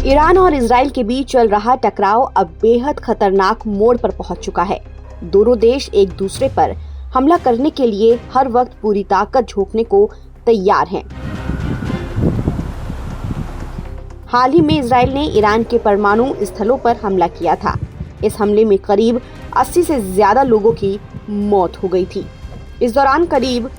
Iran और Israel के बीच चल रहा टकराव अब बेहद खतरनाक मोड़ पर पहुंच चुका है। दोनों देश एक दूसरे पर हमला करने के लिए हर वक्त पूरी ताकत झोंकने को तैयार हैं। हाल ही में इजराइल ने ईरान के परमाणु स्थलों पर हमला किया था। इस हमले में करीब 80 से ज्यादा लोगों की मौत हो गई थी। इस दौरान करीब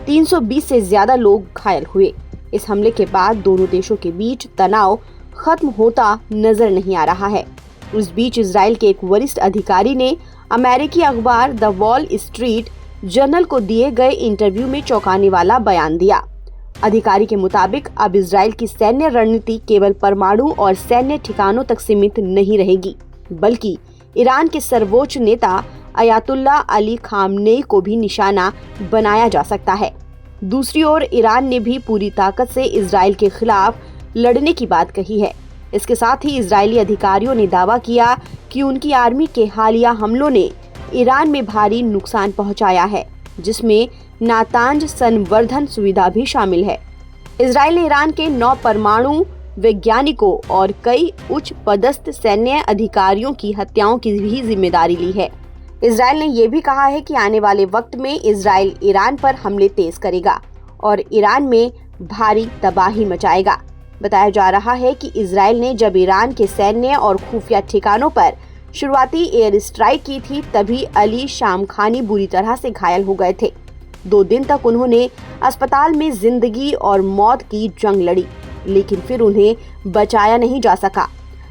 320 से ज्यादा लोग घायल हुए। इस हमले के बाद दोनों देशों के बीच तनाव खत्म होता नजर नहीं आ रहा है। उस बीच इजराइल के एक वरिष्ठ अधिकारी ने अमेरिकी अखबार द वॉल स्ट्रीट जर्नल को दिए गए इंटरव्यू में चौंकाने वाला बयान दिया। अधिकारी के मुताबिक अब इजराइल की सैन्य रणनीति केवल परमाणु और सैन्य ठिकानों तक सीमित नहीं रहेगी, बल्कि ईरान के सर्वोच्च नेता अयातुल्ला अली खामनेई को भी निशाना बनाया जा सकता है। दूसरी ओर ईरान ने भी पूरी ताकत से इजराइल के खिलाफ लड़ने की बात कही है। इसके साथ ही इजरायली अधिकारियों ने दावा किया कि उनकी आर्मी के हालिया हमलों ने ईरान में भारी नुकसान पहुंचाया है, जिसमें नातांज संवर्धन सुविधा भी शामिल है। इजराइल ने ईरान के 9 परमाणु वैज्ञानिकों और कई उच्च पदस्थ सैन्य अधिकारियों की हत्याओं की भी जिम्मेदारी ली है। इजराइल ने यह भी कहा है कि आने वाले वक्त में इजराइल ईरान पर हमले तेज करेगा और ईरान में भारी तबाही मचाएगा। बताया जा रहा है कि इजराइल ने जब ईरान के सैन्य और खुफिया ठिकानों पर शुरुआती एयर स्ट्राइक की थी, तभी अली शामखानी बुरी तरह से घायल हो गए थे। 2 दिन तक उन्होंने अस्पताल में जिंदगी और मौत की जंग लड़ी, लेकिन फिर उन्हें बचाया नहीं जा सका।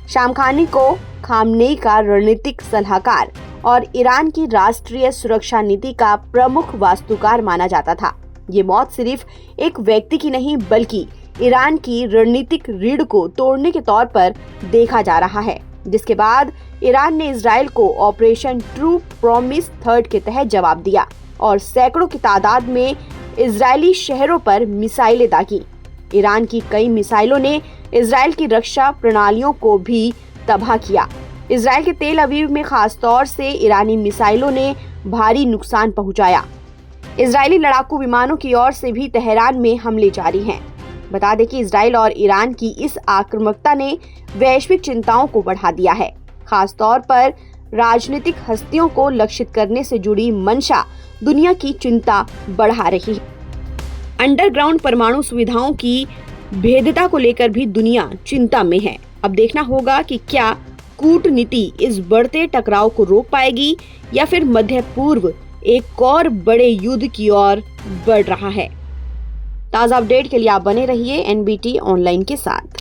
शामखानी को खामनेई का रणनीतिक सलाहकार और ईरान की राष्ट्रीय सुरक्षा नीति का प्रमुख वास्तुकार माना जाता था। ये मौत सिर्फ एक व्यक्ति की नहीं, बल्कि ईरान की रणनीतिक रीढ़ को तोड़ने के तौर पर देखा जा रहा है, जिसके बाद ईरान ने इजराइल को ऑपरेशन ट्रू प्रॉमिस 3 के तहत जवाब दिया और सैकड़ों की तादाद में इजरायली शहरों पर मिसाइलें दागी। ईरान की कई मिसाइलों ने इजराइल की रक्षा प्रणालियों को भी तबाह किया। इजराइल के तेल अवीव में खास तौर से ईरानी मिसाइलों ने भारी नुकसान पहुंचाया। इजरायली लड़ाकू विमानों की ओर से भी तेहरान में हमले जारी हैं। बता दें कि इजराइल और ईरान की इस आक्रामकता ने वैश्विक चिंताओं को बढ़ा दिया है। खास तौर पर राजनीतिक हस्तियों को लक्षित करने से जुड़ी मंशा दुनिया की चिंता बढ़ा रही है। अंडरग्राउंड परमाणु सुविधाओं की भेद्यता को लेकर भी दुनिया चिंता में है। अब देखना होगा कि क्या कूटनीति इस बढ़ते टकराव को रोक पाएगी या फिर मध्य पूर्व एक और बड़े युद्ध की ओर बढ़ रहा है। ताज़ा अपडेट के लिए आप बने रहिए NBT ऑनलाइन के साथ।